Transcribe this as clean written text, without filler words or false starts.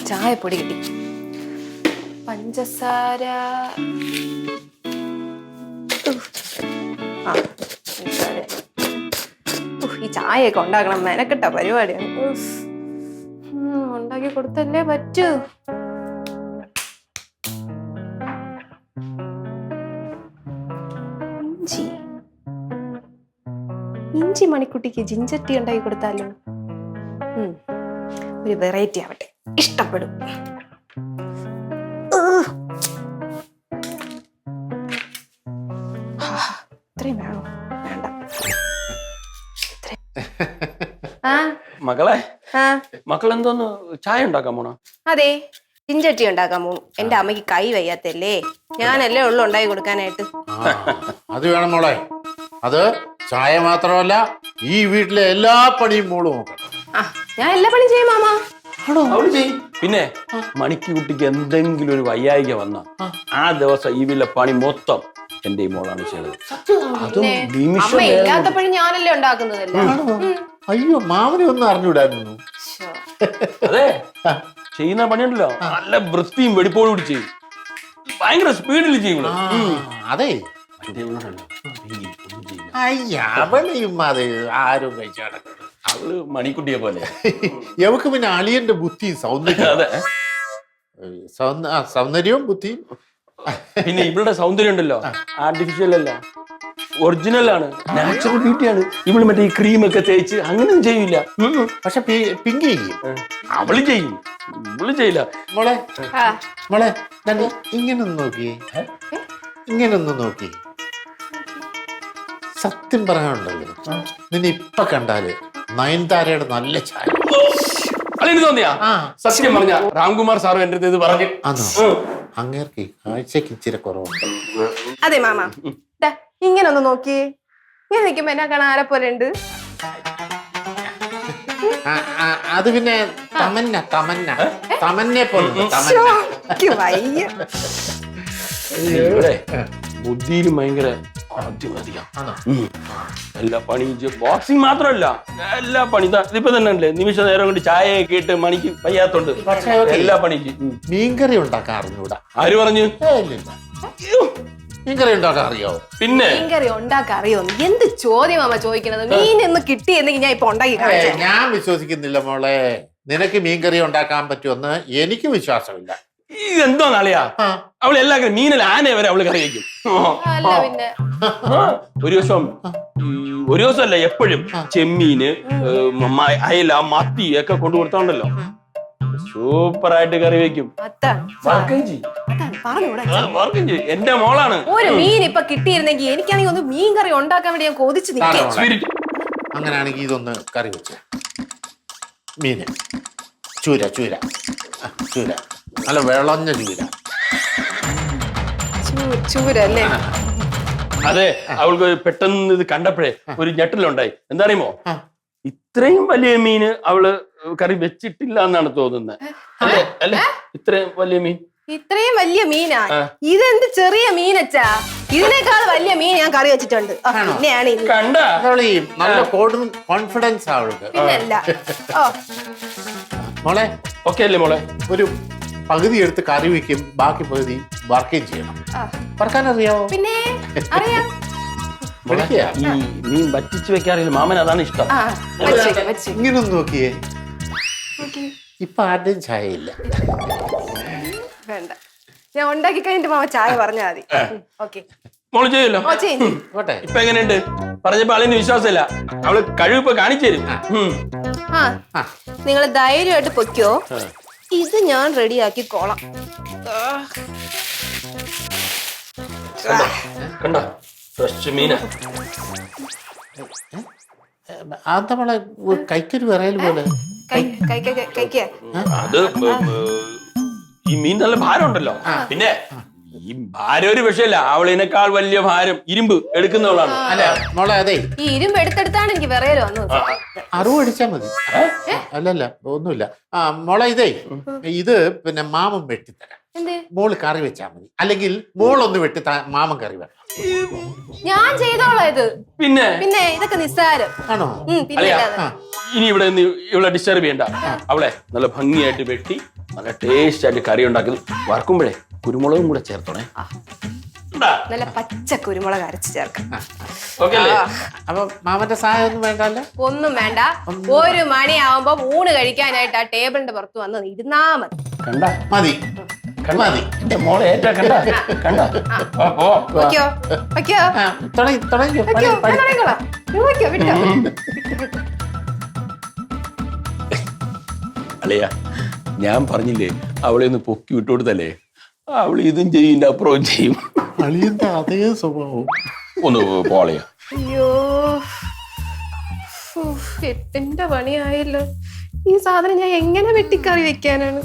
ചായപ്പൊടി കിട്ടി. പഞ്ചസാര ഈ ചായയൊക്കെ ഉണ്ടാക്കണം. മെനക്കെട്ട പരിപാടിയാണ്. ഉണ്ടാക്കി കൊടുത്തല്ലേ പറ്റൂ. ഇഞ്ചി മണിക്കുട്ടിക്ക് ജിഞ്ചട്ടി ഉണ്ടാക്കി കൊടുത്താലോ? ഒരു വെറൈറ്റി ആവട്ടെ, ഇഷ്ടപ്പെടും. ഇത്രയും വേണോ? വേണ്ട. മകളെ, മക്കളെന്തോന്ന് ചായ ഉണ്ടാക്കാൻ പോണോ? അതെ, ജിഞ്ചട്ടി ഉണ്ടാക്കാൻ പോകും. എന്റെ അമ്മയ്ക്ക് കൈ വയ്യാത്തല്ലേ, ഞാനല്ലേ ഉള്ളു ഉണ്ടാക്കി കൊടുക്കാനായിട്ട്. അത് വേണം മോളെ. അത് ചായ മാത്രമല്ല, ഈ വീട്ടിലെ എല്ലാ പണിയും മോള് നോക്കണം. ഞാൻ എല്ലാ പണിയും ചെയ്യും മാമ. അവള് ചെയ്യും. പിന്നെ മണിക്ക് കുട്ടിക്ക് എന്തെങ്കിലും ഒരു വയ്യായിക വന്ന ആ ദിവസം ഈ വീട്ടിലെ പണി മൊത്തം എന്റെ ഈ മോളാണ് ചെയ്തത്. അതും അമ്മ ഇല്ലാത്തപ്പോഴും ഞാനല്ലേ ഉണ്ടാക്കുന്നതല്ലേ. അയ്യോ, മാമനെ ഒന്നും അറിഞ്ഞൂടായിരുന്നു. അതെ, ചെയ്യുന്ന പണിയുണ്ടല്ലോ നല്ല വൃത്തിയും വെടിപ്പോടും കൂടി ചെയ്യും. ഭയങ്കര സ്പീഡിൽ ചെയ്യും. അതെ, അവളെയും അത് ആരും കഴിച്ചാണ്. അവള് മണിക്കുട്ടിയെ പോലെ. എവക്ക് പിന്നെ അളിയന്റെ ബുദ്ധിയും സൗന്ദര്യവും ബുദ്ധിയും. പിന്നെ ഇവളുടെ സൗന്ദര്യം ഉണ്ടല്ലോ, ആർട്ടിഫിഷ്യൽ അല്ല, ഒറിജിനൽ ആണ്, നാച്ചുറൽ ബ്യൂട്ടിയാണ്. ഇവള് മറ്റേ ഈ ക്രീമൊക്കെ തേച്ച് അങ്ങനെയൊന്നും ചെയ്യില്ല. പക്ഷെ പിങ്കി അവള് ചെയ്യും, ഇവള് ചെയ്യില്ല. മോളെ മോളെ ഇങ്ങനൊന്ന് നോക്കിയേ, ഇങ്ങനൊന്ന് നോക്കി. സത്യം പറയാനുണ്ടല്ലോ, നിന്നെ ഇപ്പൊ കണ്ടാല് നയൻതാരയുടെ നല്ല ചായ. അതിന് തോന്നിയാ? സത്യം പറഞ്ഞ രാംകുമാർ സാറും എന്റെ അടുത്ത് ഇത് പറഞ്ഞു. അങ്ങേർക്ക് കാഴ്ചക്ക് ഇച്ചിരി കുറവുണ്ട്. അതെ മാമ, ഇങ്ങനെ ഒന്ന് നോക്കിയേ. ഇങ്ങനെ നിൽക്കുമ്പോ എന്നാ കാണാൻ ആരെ പോലെ ഉണ്ട്? അത് പിന്നെ തമന്നെ പോലെ. ബുദ്ധിയിലും ഭയങ്കര എല്ലാ പണിയും. ബോക്സിങ് മാത്രമല്ല, എല്ലാ പണി ഇപ്പൊ തന്നെ അല്ലേ, നിമിഷ നേരം കൊണ്ട് ചായയൊക്കെ ഇട്ട് മണിക്ക് വയ്യാത്തോണ്ട് എല്ലാ പണിക്കും. മീൻകറി ഉണ്ടാക്കാൻ അറിഞ്ഞൂടാ. ആര് പറഞ്ഞു? മീൻകറി ഉണ്ടാക്കാൻ അറിയോ? പിന്നെ മീൻകറി ഉണ്ടാക്കാൻ അറിയോ? എന്ത് ചോദ്യമാ ചോദിക്കണത്? മീൻ എന്ന് കിട്ടിയെന്നെങ്കിൽ ഞാൻ ഇപ്പൊ ഉണ്ടാക്കി കാണിച്ചു. ഞാൻ വിശ്വസിക്കുന്നില്ല മോളെ, നിനക്ക് മീൻകറി ഉണ്ടാക്കാൻ പറ്റുമെന്ന് എനിക്ക് വിശ്വാസമില്ല. ഇതെന്തോ നാളെയാ അവള് എല്ലാ മീനല്ല ആന വരെ അവള് കറി വയ്ക്കും. ഒരു ദിവസമല്ല, എപ്പോഴും ചെമ്മീന്, അയല, മത്തി ഒക്കെ കൊണ്ടു കൊടുത്തോണ്ടല്ലോ സൂപ്പറായിട്ട് കറി വെക്കും. എന്റെ മോളാണ്. ഒരു മീൻ ഇപ്പൊ കിട്ടിയിരുന്നെങ്കിൽ എനിക്കാണെങ്കിൽ ഒന്ന് മീൻ കറി ഉണ്ടാക്കാൻ വേണ്ടി ഞാൻ കൊതിച്ചു നിൽക്കാം. അങ്ങനെയാണെങ്കിൽ ഇതൊന്ന് കറി വെച്ച മീന് ചൂര നല്ല വിളഞ്ഞ ചൂര അല്ലേ? അതെ, അവൾക്ക് പെട്ടെന്ന് ഇത് കണ്ടപ്പോഴേ ഒരു ഞെട്ടലുണ്ടായി. എന്താ അറിയുമോ, ഇത്രയും വലിയ മീന് അവള് കറി വെച്ചിട്ടില്ല എന്നാണ് തോന്നുന്നത്. അല്ലേ, ഇത്രയും വലിയ മീൻ. ഇത്രയും വലിയ മീനാ? ഇതെന്ത് ചെറിയ മീനച്ചാ? ഇതിനേക്കാൾ വലിയ മീൻ ഞാൻ കറി വെച്ചിട്ടുണ്ട്. കണ്ട നല്ല കോൺഫിഡൻസ് അവൾക്ക്. മോളെ ഓക്കെ അല്ലേ മോളെ? ഒരു പകുതി എടുത്ത് കറി വെക്കും, ബാക്കി പകുതി വർക്കുകയും ചെയ്യണം. വറക്കാൻ അറിയാവോ? പിന്നെ അറിയാം. ഈ മീൻ വറ്റിച്ച് വെക്കാറില്ല മാമൻ, അതാണ് ഇഷ്ടം. ഇങ്ങനൊന്ന് നോക്കിയേ, ഇപ്പൊ ആരുടെയും ചായ ഇല്ല. വേണ്ട, ഞാൻ ഉണ്ടാക്കി കഴിഞ്ഞിട്ട് മാമ ചായ പറഞ്ഞാൽ മതി. ഓക്കെ, മോള് ചെയ്യല്ലോ. ഇപ്പൊ എങ്ങനെയുണ്ട്? പറഞ്ഞപ്പോ ആളിന് വിശ്വാസമില്ല. അവള് കഴിവിപ്പോ കാണിച്ചു തരും. നിങ്ങൾ ധൈര്യമായിട്ട് പൊയ്ക്കോ, ഇത് ഞാൻ റെഡിയാക്കി കോളാം. കണ്ടോ, ഫ്രഷ് മീന. നമ്മളെ കൈക്കൊരു വിറയൽ പോലെ. അത് ഈ മീൻ നല്ല ഭാരം ഉണ്ടല്ലോ. പിന്നെ ഈ ഭാരം ഒരു വിഷയമല്ല, അവളിനേക്കാൾ വലിയ ഭാരം ഇരുമ്പ് എടുക്കുന്നവളാണ്. അല്ല മോളെ അതെ ഈ ഇരുമ്പ് എടുത്തെടുത്താണ് എനിക്ക് വിറയല് വന്നത്. അറിവ് അടിച്ചാ മതി. അല്ലല്ല ഒന്നുമില്ല. മോളെ ഇതേ ഇത് പിന്നെ മാമൻ വെട്ടിത്തരാം. എന്ത്? മോള് കറി വെച്ചാ മതി, അല്ലെങ്കിൽ മോളൊന്ന് വെട്ടി മാമൻ കറി വേണം. ഞാൻ ചെയ്തോളാം ഇത്. പിന്നെ പിന്നെ ഇതൊക്കെ നിസ്സാരം. ആണോ? പിന്നെ അല്ലാതെ. ഇനി ഇവിടെ നിന്ന് ഇവളെ ഡിസ്റ്റർബ് ചെയ്യണ്ട. അവളെ നല്ല ഭംഗിയായിട്ട് വെട്ടി നല്ല ടേസ്റ്റ് ആയിട്ട് കറി ഉണ്ടാക്കി വറക്കുമ്പോഴേ കുരുമുളകും കൂടെ ചേർത്തോണേ. നല്ല പച്ച കുരുമുളക് അരച്ച് ചേർക്കാം. അപ്പൊ മാമന്റെ സഹായം ഒന്നും വേണ്ടല്ലോ? ഒന്നും വേണ്ട. 1 മണിയാവുമ്പോ ഊണ് കഴിക്കാനായിട്ട് ആ ടേബിളിന്റെ പുറത്ത് വന്ന് ഇരുന്നാ മതി. കണ്ട മതി മതി. എന്റെ മോളെ ഏറ്റാ കണ്ട കണ്ട. വയ്ക്കോ വയ്ക്കോ തുടങ്ങിക്കോ. വയ്ക്കോ തുടങ്ങിക്കോളാം. വയ്ക്കോ വിട്ടോ. അളിയ, ഞാൻ പറഞ്ഞില്ലേ അവളെ ഒന്ന് പൊക്കി വിട്ടുകൊടുത്തല്ലേ, അവൾ ഇതും ചെയ്യും അപ്പുറവും ചെയ്യും. അളിയന്റെ അതേ സ്വഭാവം. ഒന്ന് പോളയാ. അയ്യോ 8ന്റെ പണിയായല്ലോ. ഈ സാധനം ഞാൻ എങ്ങനെ വെട്ടിക്കറി വെക്കാനാണ്?